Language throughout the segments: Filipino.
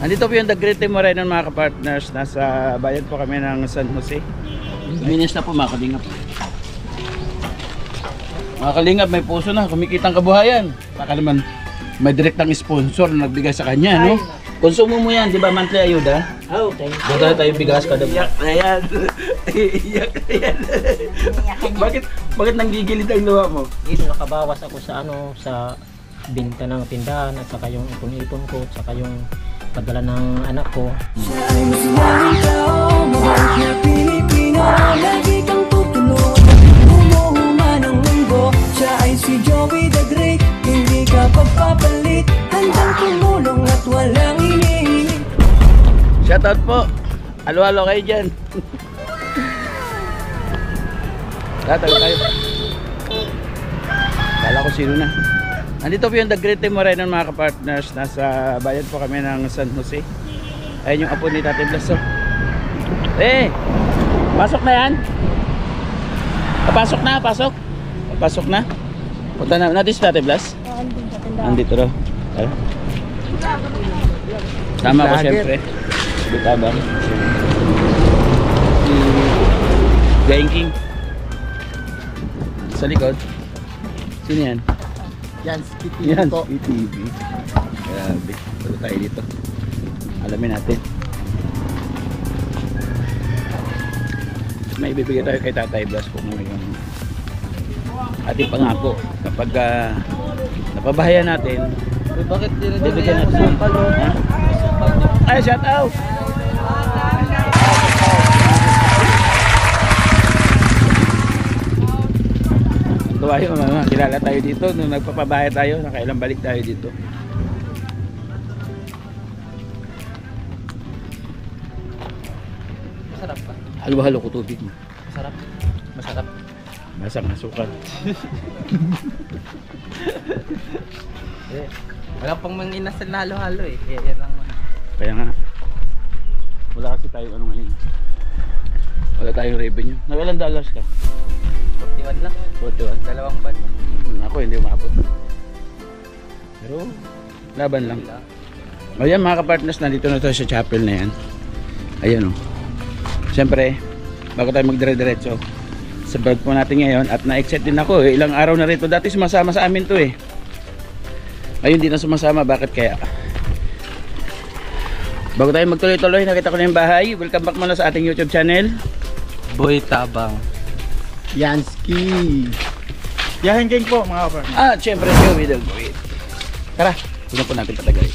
Andito po yung The Great Moreno mga kapartners. Nasa bayan po kami ng San Jose. Luminis na po mga kalingap. Mga kalingap, may puso na, kumikitang kabuhayan. Baka naman may direktang sponsor na nagbigay sa kanya, no? Konsumo mo yan, di ba? Monthly ayuda? Oh, thank you. Dito tayo bigas kada buwan. Ayan. Iyak na yan. Bakit nanggigilid ang luha mo? Dito nakabawas ako sa sa binta ng tindahan at saka yung ipon-ipon ko at saka yung padala ng anak ko. Siya ay masinahing tao, mabait na Pilipino, lagi kang tutulog, bumuhuma ng mundo. Siya ay si Joey the Great, hindi ka pagpapalit, handang tumulong at walang hinihingi. Shoutout po. Halo-halo kayo dyan. Tatagal kayo. Kala ko sino na. Andito po yung The Great Moreno mga kapartners. Nasa bayan po kami ng San Jose. Ayun yung apo ni Tate Blas. Pasok na yan. Pasok na, pasok. Pasok na. Punta na natin si Tate Blas. Andito raw. Sama ko siyempre. Bitabang. Si Gaing King. Sa likod. Sino yan? Yan, Yan, TV. Grabe. Tulo tayo dito. Alamin natin. May ibibigay tayo kay Tatay Blas kung ano yung ating pangako. Kapag napabahayan natin, bakit bibigyan natin. Ay, shout out! Tuwa yun, kilala tayo dito nung nagpapabaya tayo, nakailang balik tayo dito. Masarap pa. Halo-halo ko tubig mo. Masarap. Masarap. Masang asukal. Wala pang manginasal na halo-halo eh. Kaya yan lang. Kaya nga, wala kasi tayo ano ngayon. Wala tayong revenue. Nagalang dollars ka? 41 lang. 41. Dalawang ban. Ako hindi umabot. Pero laban lang. Ayan mga kapartners, nandito na tayo sa chapel na yan. Ayan o. Siyempre, bago tayo magdire-diretso, sa vlog po natin ngayon at na-excite din ako eh. Ilang araw na rito. Dati sumasama sa amin to eh. Ngayon di na sumasama. Bakit kaya? Bago tayo magtuloy-tuloy, nakita ko na yung bahay. Welcome back muna sa ating YouTube channel. Boy Tabang. Yansky. Yahin King po mga kapar. At syempre, Joey the Great. Tara, doon po natin patagay.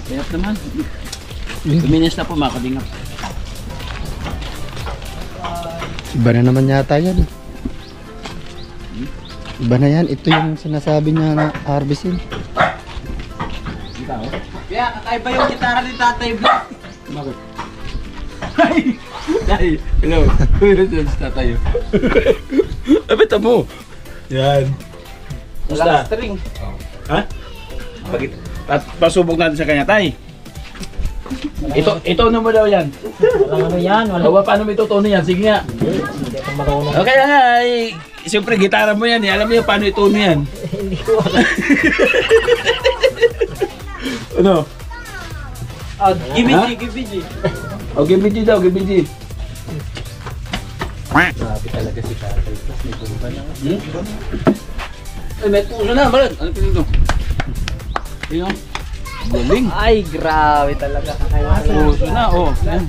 Kaya naman. Luminis na po mga kalingap. Iba na naman yata yan. Iba na yan. Ito yung sinasabi niya na harvesting. Kaya kakaiba yung gitara ni Tatay Blas. Bakit? Ay! Hello! Hello sa tayo. Abita mo! Yan. Walang string. Ha? Bakit? Pasubok natin sa kanya, tay. Ito mo daw yan. Walang ano yan. Awa, paano mo itutuno yan? Sige nga. Hindi ako marunong. Okay nga, ay, siyempre gitara mo yan eh. Alam mo yung paano ituno yan. Hindi ko alam. Ano? Gibiji. O, GBG daw, GBG. Grabe talaga si Tatay Blas. May buka na. Ay, may puso na, balad. Ano pinito? Tingnan. Galing. Ay, grabe talaga. Puso na, oh. Yan.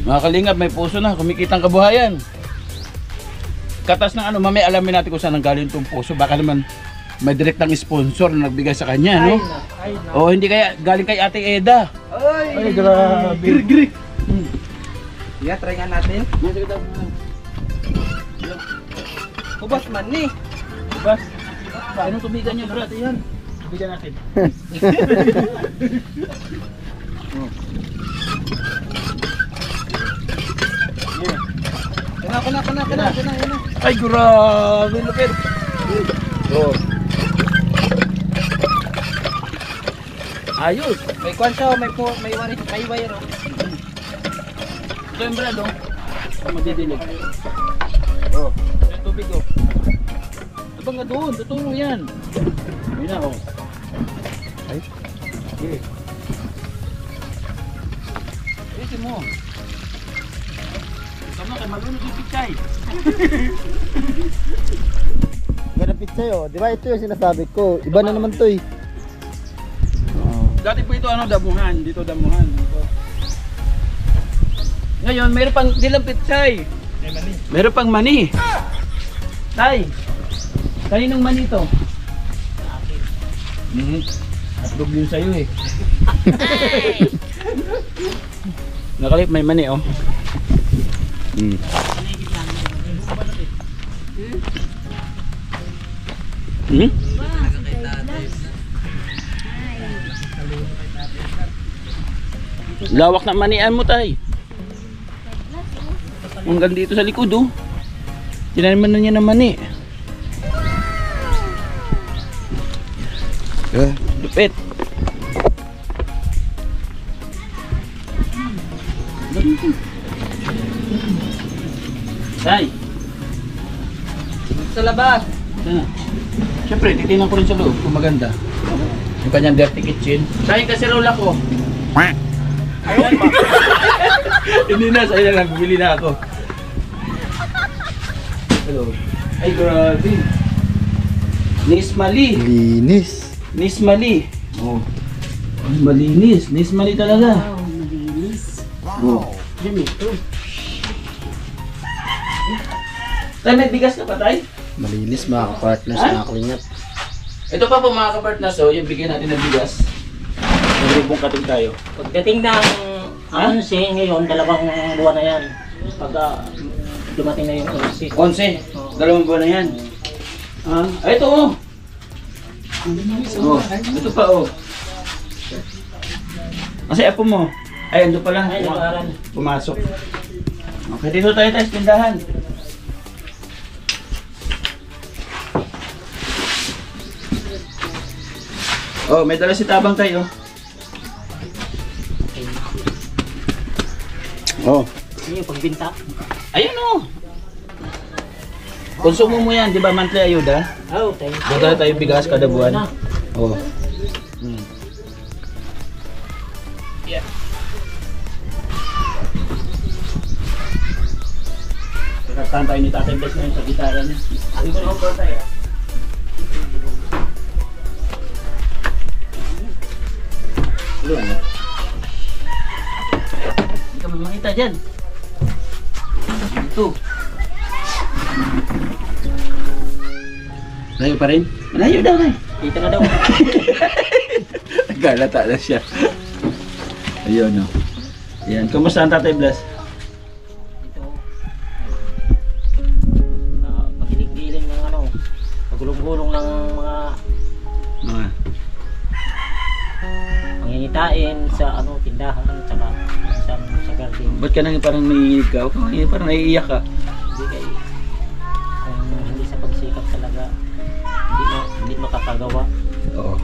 Mga kalingap, may puso na. Kumikitang kabuhayan. Katas ng ano, mamaya alamin natin kung saan nanggaling itong puso. Baka naman may direktang sponsor na nagbigay sa kanya, no? O, hindi kaya galing kay Ate Eda. Ay, grabe. Grig. Yeah, try nga natin. Kubas man ni. Bas, ano tubigan niya, brad? Yan. Tubigan natin. Kana. Ay, grabe. Lupit. Oh. Ayos. May kwan siya, may wire. Ito yung brad, oh. Magdidilig. Oh. Yung tubig, oh. Ito nga doon. Totoo mo yan. Yun na, oh. Ay. Sige. Ayusin mo. Tama kay malunod yung pichay. Ganapit sa'yo. Di ba ito yung sinasabi ko? Iba na naman to eh. Dati po ito ano, damuhan. Dito damuhan. Dito. Ngayon, mayroon pang dilang pichay. May mani. Meron pang mani. Tay, kaninong mani ito? Atlog yun sa'yo eh. Nakalip, may mani oh. Lawak na manian mo, tay. Hanggang dito sa likod oh. Tinaman na niya ng mani. Lupit. Tay. Sa labas. Siyempre, titingnan ko rin sa loob kung maganda. Yung kanyang dirty kitchen. Sayang kasi rola ko. Ayun pa. Hindi na, sa'yo na lang. Bumili na ako. Hello. Ay, grabe. Nismali. Linis. Nismali. Oh. Ay, malinis. Nismali talaga. Wow, malinis. Oh. Ganito. Tay, may bigas ka pa, tay? Malinis mga kapartners, Ha? mga kalingap. Ito pa po mga kapartners, so yung bigyan natin ng bigas. Nagribong kating tayo. Pagdating ng Ha? 11 ngayon, 2 buwan na yan. Pag dumating na yung 11. 11. Dalawang buwan na yan. Ay, ito oh. Oh, ito pa oh. Kasi apo mo. Ay, ando pala. Ay, nag-aaral. Pumasok. Okay, dito tayo sa tindahan. Oh, may dala si Tabang tayo. Oh. Ano yung pagbinta? Ayun oh. Konsumo mo yan, di ba monthly ayuda? Oh, thank you. Dala tayo bigas kada buwan. Oh. Yeah. Kakanta tayo ni Tatay Bes ngayon sa gitara niya. Hindi ko na ako tayo. Hello. Hindi ka makita dyan. Ito. Malayo pa rin? Malayo daw na. Kita na daw. Nagkalata na siya. Ayun o. Yan. Kumusta ang Tatay Blas? Ito. Pagiling-giling ng ano. Pagulong-gulong ng mga Mga. pangingitain sa ano tindahan tsaka sa garden. Ba't ka nang parang nanginginig ka? Parang naiiyak ka. Hindi kay kung hindi sa pagsikap talaga hindi makakagawa. Oo.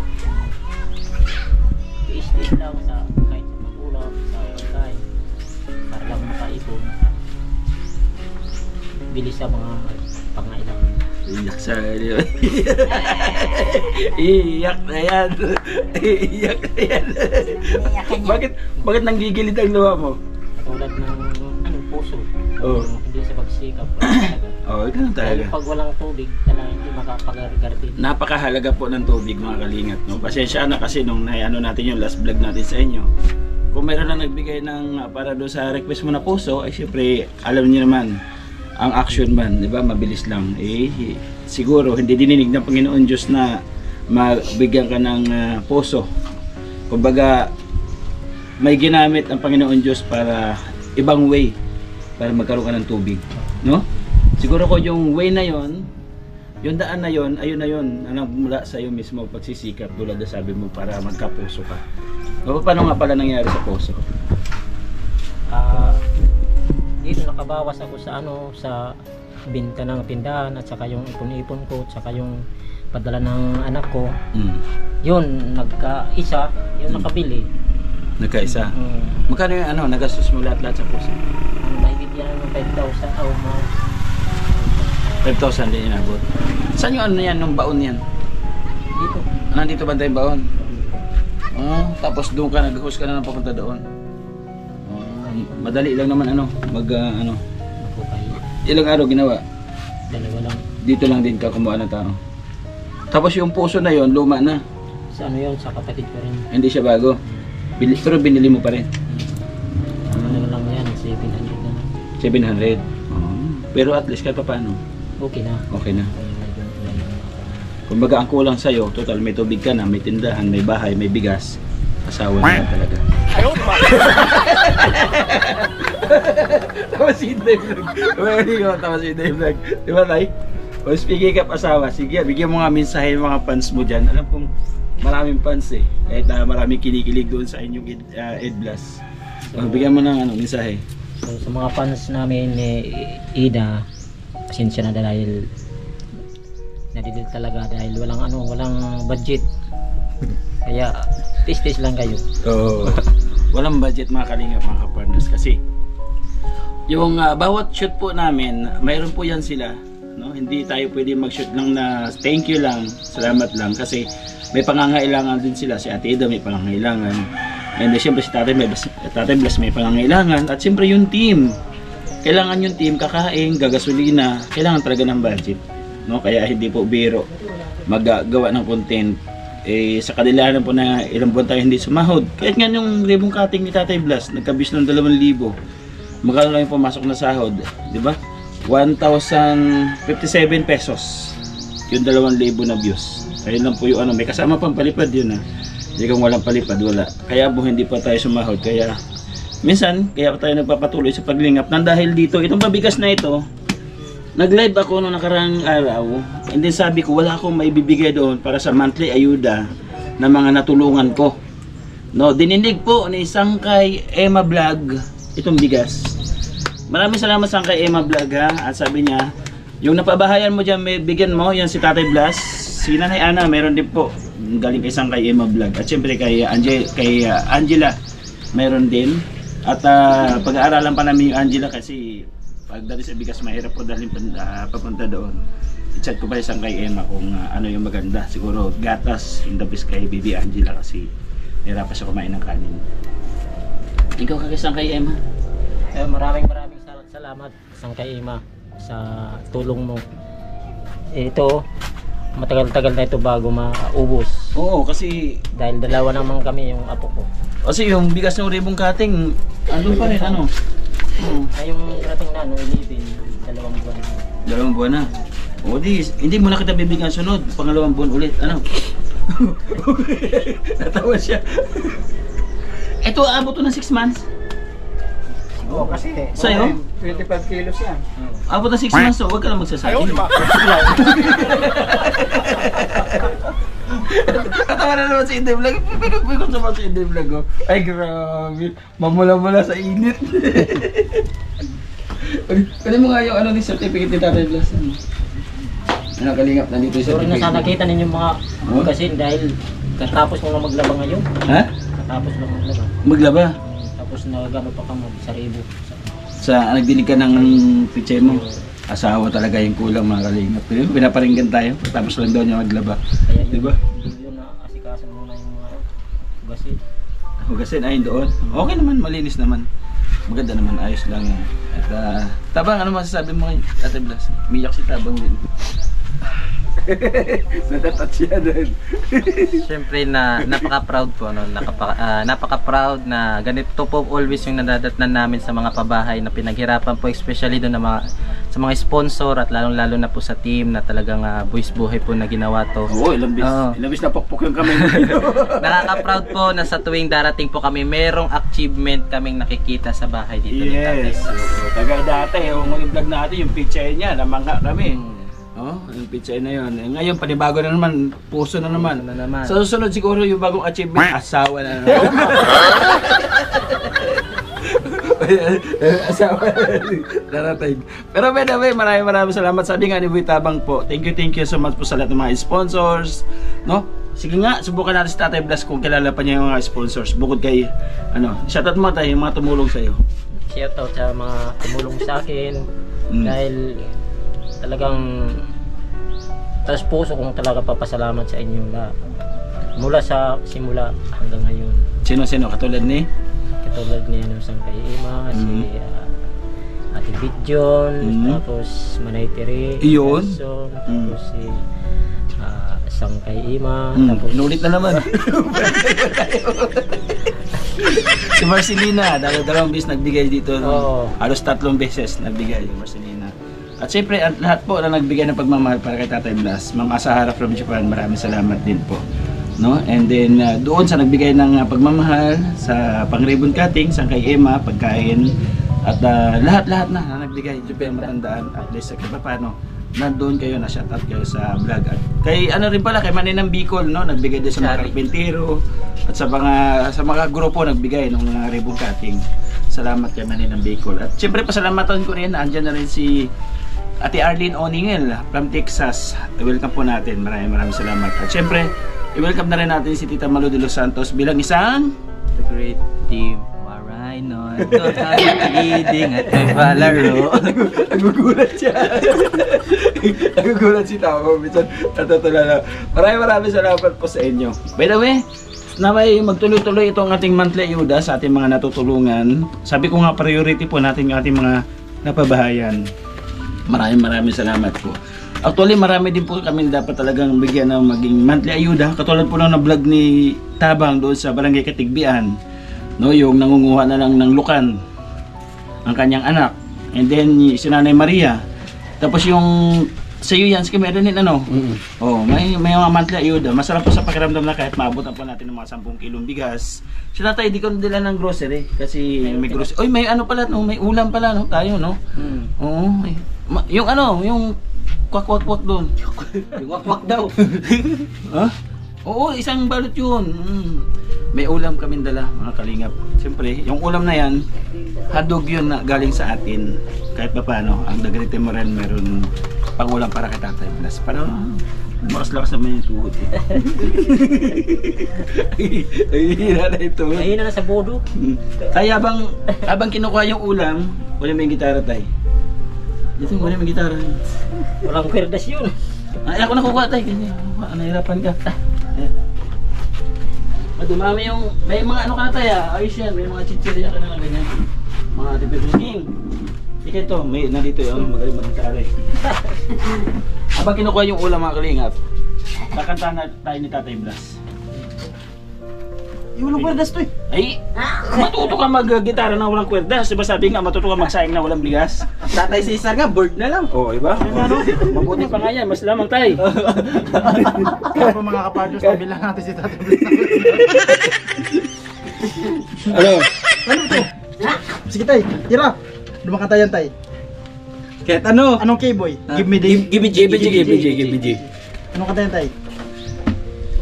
I-stay lang sa kahit sa magulang, sa pagkain para lang makaipon. Bilis sa mga pangailangan. Iiyak sa Iiyak na yan. Iiyak na yan. Bakit nanggigilid ang luha mo? Katulad ng puso. Oo. Hindi sa pagsikap talaga. Oo, ganun Dahil talaga. pag walang tubig, talaga hindi makapag-garden. Napakahalaga po ng tubig mga kalingap, no? Pasensya na kasi nung ano natin yung last vlog natin sa inyo. Kung meron lang nagbigay ng para do sa request mo na puso, ay syempre alam niyo naman ang action man, 'di ba? Mabilis lang. Siguro hindi dininig ng Panginoon Diyos na mabigyan ka ng puso. Kumbaga may ginamit ang Panginoon Diyos para ibang way para magkaroon ka ng tubig, no? Siguro ko yung way na yon, yung daan na yon, ayun na yon, na mula sa iyo mismo pagsisikap tulad na sabi mo para magkapuso ka. O paano nga pala nangyari sa puso? Dito nakabawas ako sa ano sa binta ng tindahan at saka yung ipon-ipon ko at saka yung padala ng anak ko. Yun nagkaisa, yung nakabili. Nagkaisa. Magkano yung ano, nagastos mo lahat-lahat sa puso? Mahigit yan ng 5,000 o 5,000 din inabot. Saan yung ano yan, nung baon yan? dito. Nandito ba tayong baon? Tapos doon ka nag-host ka na ng papunta doon. Madali lang naman ano. Ako kayo. Ilang araw ginawa? Dalawa lang. Dito lang din ka kumuha ng tao. Tapos yung puso na yon luma na. Sa ano yun, sa kapatid ko rin. Hindi siya bago. Pero binili mo pa rin. Ano lang yan, 700 na. 700. Pero at least kahit pa paano. Okay na. Okay na. Kumbaga ang kulang sa'yo, total may tubig ka na, may tindahan, may bahay, may bigas. Asawa na talaga. Tama si Dave Vlog. Tama si Dave Vlog. Diba tay? O speaking of asawa, sige, bigyan mo nga mensahe yung mga fans mo dyan. Alam kong maraming fans eh. Kahit maraming kinikilig doon sa inyong Edblas. Bigyan mo ng mensahe. So, sa mga fans namin ni Ida, pasensya na dahil nadidil talaga dahil walang budget. Kaya tis-tis lang kayo. Walang budget mga kalingap mga kapartners kasi yung bawat shoot po namin, mayroon po yan sila, no? Hindi tayo pwede mag-shoot lang na thank you lang, salamat lang kasi may pangangailangan din sila. Si Ate Ida may pangangailangan. And siyempre si Tatay Blas may pangangailangan. At siyempre yung team. Kailangan yung team kakain, gagasolina. Kailangan talaga ng budget. No? Kaya hindi po biro maggawa ng content. Sa kadilanan po na ilang buwan tayo hindi sumahod. Kahit nga yung ribbon cutting ni Tatay Blas, nagkabis ng 2,000. Magkano lang yung pumasok na sahod. Diba? 1,057 pesos. Yung 2,000 na views. Ayun lang po yung may kasama pang palipad yun ha. Hindi kung walang palipad, wala. Kaya po hindi pa tayo sumahod. Kaya minsan, kaya tayo nagpapatuloy sa paglingap. Nang dahil dito, itong pabigas na ito, nag-live ako noong nakarang araw. And then sabi ko, wala akong maibibigay doon para sa monthly ayuda ng mga natulungan ko. No, dininig po ni Sangkay Emma Vlog itong bigas. Maraming salamat Sangkay Emma Vlog ha. At sabi niya, yung napabahayan mo dyan, may bigyan mo, yan si Tatay Blas. Si Nanay Ana, meron din po. Galing kay Sangkay Emma Vlog. At syempre kay Angela, meron din. At pag-aaralan pa namin yung Angela kasi pagdali sa bigas mahirap po dahil papunta doon. I-chat ko pa isang kay Emma kung ano yung maganda. Siguro gatas yung tapis kay Bibi Angela kasi hirapan siya kumain ng kanin. Ikaw kakisang kay Emma? Maraming salamat Sangkay Emma sa tulong mo. Ito, matagal-tagal na ito bago maubos. Oo, kasi Dahil dalawa naman kami yung apo ko. kasi yung bigas ng ribbon cutting, andun pa rin ano. Ay yung rating na, 11, 2 buwan. 2 buwan na. O di, hindi mo na kita bibigyan sunod. 2 buwan ulit. Ano? Natawa siya. Ito, abot to ng 6 months. Oo, kasi Sa'yo? 25 kilos yan. Abot ng 6 months, so huwag ka lang magsasabi. Katawa na naman si Inday Vlog. Pipikot naman si Inday Vlog. Oh. Ay, grabe. Mamula-mula sa init. Kali mo nga yung ni certificate ni Tatay Blas. Ano, kalingap, nandito yung Sorry na certificate. sana kita ninyo mga kasi dahil katapos mo na maglaba ngayon. Ha? Katapos lang maglaba. Maglaba? Tapos nagano pa ka mag-saribo. Sa nagdinig ka ng pichay mo. Asawa talaga yung kulang mga kalingap. Pero pinaparinggan tayo. Tapos lang daw niya maglaba. Kaya Diba? Yun na asikaso muna yung mga hugasin. Hugasin ayun doon. Okay naman, malinis naman. Maganda naman, ayos lang yan. At Tabang, ano masasabi mo kay Ate Blas? Umiyak si Tabang din. Natatat siya doon. Siyempre na napaka-proud po no, napaka-proud na ganito po always yung nadadatnan namin sa mga pabahay na pinaghirapan po especially doon sa mga sponsor at lalong-lalo na po sa team na talagang buwis buhay po na ginawa to. Oo, ilang bis na pokpok yung kamay mo dito. Nakaka-proud po na sa tuwing darating po kami merong achievement kaming nakikita sa bahay dito ni Tatay. Yes. Taga dati, yung vlog natin, yung picture niya, namangha kami. Oh, yung picture na yun. Ngayon, panibago na naman, puso na naman. Sa susunod siguro yung bagong achievement, asawa na naman. Asawa na natin. Pero by the way, maraming salamat. Sabi nga ni Boy Tabang po, thank you so much po sa lahat ng mga sponsors. No? Sige nga, subukan natin si Tatay Blas kung kilala pa niya yung mga sponsors. Bukod kay, shoutout mo tayo, yung mga tumulong sa'yo. Shoutout sa mga tumulong sa akin dahil talagang taas puso kong talaga papasalamat sa inyo na mula sa simula hanggang ngayon. Sino katulad ni? Katulad ni ano, Sangkay Ima, si Ate Bidjon, tapos Manay Tere, Iyon. Nelson, tapos si Sangkay Ima, tapos Inulit na naman. Si Marcelina, dalawang beses nagbigay dito. Oo. Halos 3 beses nagbigay yung Marcelina. At siyempre, at lahat po na nagbigay ng pagmamahal para kay Tatay Blas. Ma'am Asahara from Japan, maraming salamat din po. No? And then, doon sa nagbigay ng pagmamahal sa pang-ribbon cutting, sa kay Emma, pagkain, at lahat-lahat na nagbigay. Japan, matandaan, at least sa paano, nandoon kayo, na-shoutout kayo sa vlog. At kay ano rin pala, kay Maninang Bicol, no? Nagbigay din sa mga karpentero at sa mga grupo nagbigay ng ribbon cutting. Salamat kay Maninang Bicol. At syempre pasalamatan ko rin, andyan na rin si Ate Arlene Oningel from Texas. Welcome po natin. Maraming salamat. At syempre, i-welcome na rin natin si Tita Malu de los Santos bilang isang The great team Marino. Leading at may palaro. Nagugulat siya. Nagugulat si Tao. Minsan natutula na. Maraming salamat po sa inyo. By the way, na may magtuloy-tuloy itong ating monthly ayuda sa ating mga natutulungan. Sabi ko nga, priority po natin yung ating mga napabahayan. Maraming salamat po. Actually, marami din po kami dapat talagang bigyan ng maging monthly ayuda. Katulad po ng na-vlog ni Tabang doon sa Barangay Katigbian. No, yung nangunguha na lang ng lukan ang kanyang anak. And then si Nanay Maria. Tapos yung sa iyo yan, meron din ano. Oh, may mga monthly ayuda. Masarap po sa pakiramdam na kahit maabutan po natin ng mga 10 kilong bigas. Si Tatay, di ko dila ng grocery kasi may grocery. Oy, may ano pala, no? May ulam pala, no? Tayo, no? Oo. Yung ano, yung kwak-kwak-kwak doon. Yung kwak-kwak daw. Ha? Oo, isang balot yun. May ulam kaming dala, mga kalingap. Siyempre, yung ulam na yan, hadog yun na galing sa atin. Kahit pa paano, ang Dagrete Morel meron pangulam para kay Tatay Blas. Para lakas naman yung tuhod. Ay, hira na ito. ayun na sa bodo. Tay, habang kinukuha yung ulam, wala may gitara, Tay. Dito, wala may gitara. Walang kwerdas yun. Ay, ako nakukuha, Tay. Nahirapan ka. Ayan. Madumami yung, may mga ano ka na, Tay, ayos yan, may mga chichirya ka na lang ganyan. Mga tipipiking. Sige ito, may nandito yun, magaling mag-gitara. Habang kinukuha yung ulam, mga kalingap, kakantahan na tayo ni Tatay Blas. Yung walang kwerdas to eh. Ay, matuto ka mag-gitara na walang kwerdas. Diba sabi nga, matuto ka magsayang na walang bigas? Tatay Cesar nga, board na lang. Oo, iba? Mabuti pa nga yan, mas lamang, Tay. Kaya po mga kapartners, nabilang natin si Tatay Blas. Ano? Ano to? Sige tay, tira. Lumakanta yan tay. Kahit ano? Anong K-boy? Give me the... Give me G. Anong kanta yan tay?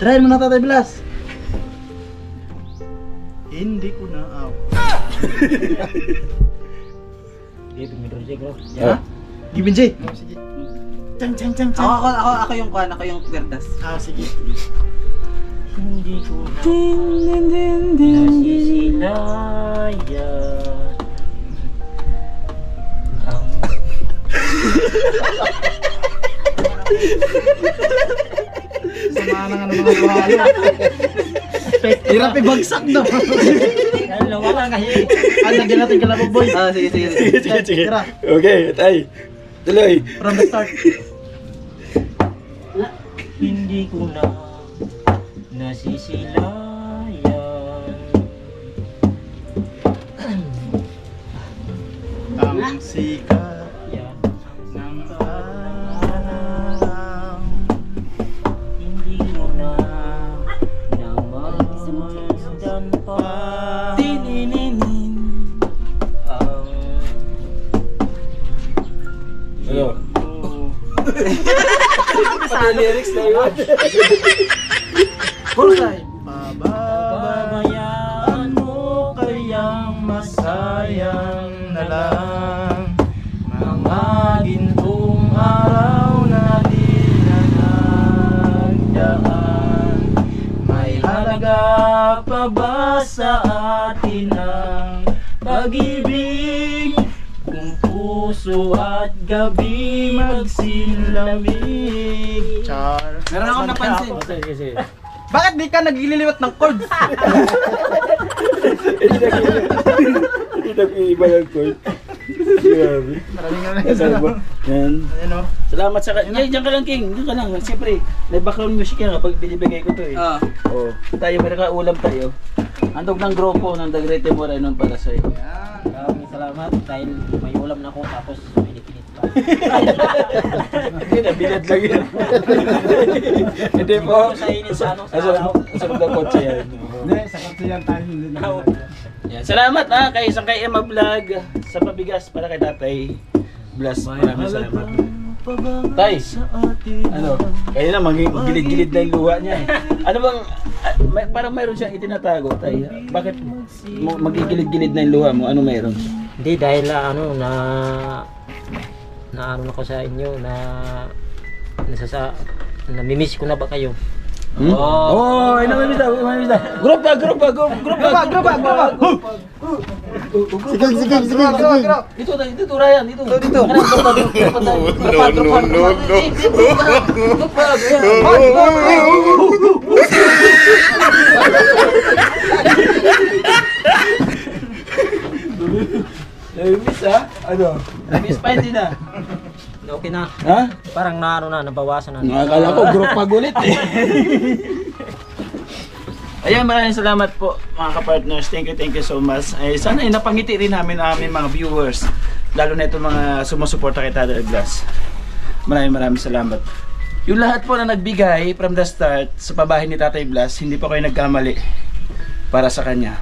Try mo na Tatay Blas. Hindi ko na aw. Give me Rodrigo. Ha? Give me J. Sige. Chang. Ako yung kwan, ako yung kwerdas. Ah, sige. Hindi ko nasisilayan ang Sama na nga ng mga buhalo. Hirap ibagsak na. ano, wala kasi. Lagyan natin kalabog boy. Ah, sige. Tira. Okay, Tay. Tuloy. From the start. Hindi ko na nasisilayan Ang sikat yan. ng araw. Hindi ko na namasdan pa Tininin. ang Ano? Pati lyrics na yun. Full time. pababayaan mo Kayang masayang na lang mga gintong araw na di na nagdaan. May halaga pa ba sa atin ang pag-ibig? Kung puso at gabi magsilamig. Char. Meron akong napansin. Sige. Bakit di ka nagliliwat ng chords? Hindi nag-iiba yung court. Grabe. Yan. Ano? Salamat sa kanya. Diyan ka lang, King. Diyan ka lang. Siyempre, may background music yan kapag binibigay ko to eh. Oh. Tayo, may nakaulam tayo. Andog ng grupo ng The Great Moreno para sa iyo. Maraming salamat dahil may ulam na ako tapos may liquid pa. Hindi na, bilad lang yan. Hindi po. Sa init sa ano, sa Asa araw. ng kotse yan. Hindi, sa kasiyan tayo hindi na. Yan. Salamat kay isang kay Emma Vlog sa pabigas para kay Tatay Blas. Maraming salamat. Tay, ano? Kaya na gilid-gilid na yung luha niya eh. Ano bang, parang mayroon siyang itinatago, Tay. Bakit magigilid-gilid na yung luha mo? Ano mayroon? Hindi dahil ano na ano ko sa inyo na namimiss ko na ba kayo? Hmm? Oh, namimiss na. Group pa. Sige. Dito, Ryan, dito. Dito. Namimiss ha? Ano? Namimiss pa hindi na. Okay na. Ha? Parang nabawasan na. Nakakala ko group pag ulit eh. Ayan, maraming salamat po mga kapartners. Thank you so much. Ay, sana ay napangiti rin namin ang aming mga viewers. Lalo na itong mga sumusuporta kay Tatay Blas. Maraming salamat. Yung lahat po na nagbigay from the start sa pabahay ni Tatay Blas, hindi po kayo nagkamali para sa kanya.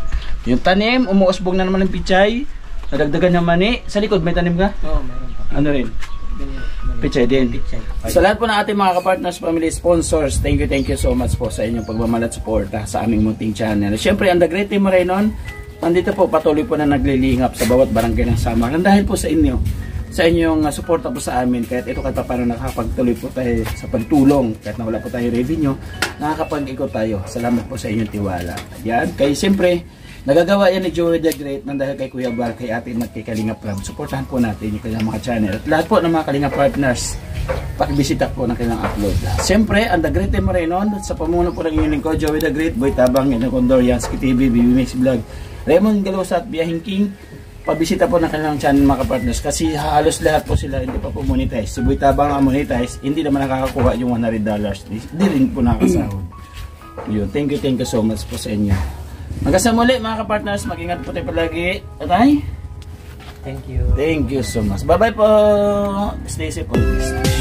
Yung tanim, umuusbog na naman ng pichay. Nadagdagan ng mani. Sa likod may tanim ka? Oo, meron pa. Ano rin? Pichay din. Sa lahat po ng ating mga kapartners, family, sponsors, thank you so much po sa inyong pagmamahal at suporta sa aming munting channel. Siyempre, ang The Great Moreno, nandito po patuloy po na naglilingap sa bawat barangay ng Samaran dahil po sa inyo, sa inyong suporta po sa amin. Kahit ito kahit paano nakakapagtuloy po tayo sa pagtulong, kahit na wala po tayo revenue, nakakapag-ikot tayo. Salamat po sa inyong tiwala. Yan, kaya siyempre, nagagawa yan ni Joey the Great nang dahil kay Kuya Bar, kay Ate at kay Kalinga Prab. Suportahan po natin yung kanilang mga channel. At lahat po ng mga Kalinga partners, pakibisita po ng kanilang upload. Siyempre, ang The Great Moreno, sa pamuno po ng inyong lingkod, Joey the Great, Boy Tabang, Ino Condor, Yansky TV, BB Mix Vlog, Raymond Galosa at Biyahing King. Pabisita po ng kanilang channel mga partners kasi halos lahat po sila hindi pa po monetize. Si Boy Tabang ang monetize, hindi naman nakakakuha yung $100. Hindi rin po nakakasahod. Yun, thank you so much po sa inyo. Hanggang sa muli mga kapartners, mag-ingat po tayo palagi. Atay? Thank you. Thank you so much. Bye bye po. Stay safe always.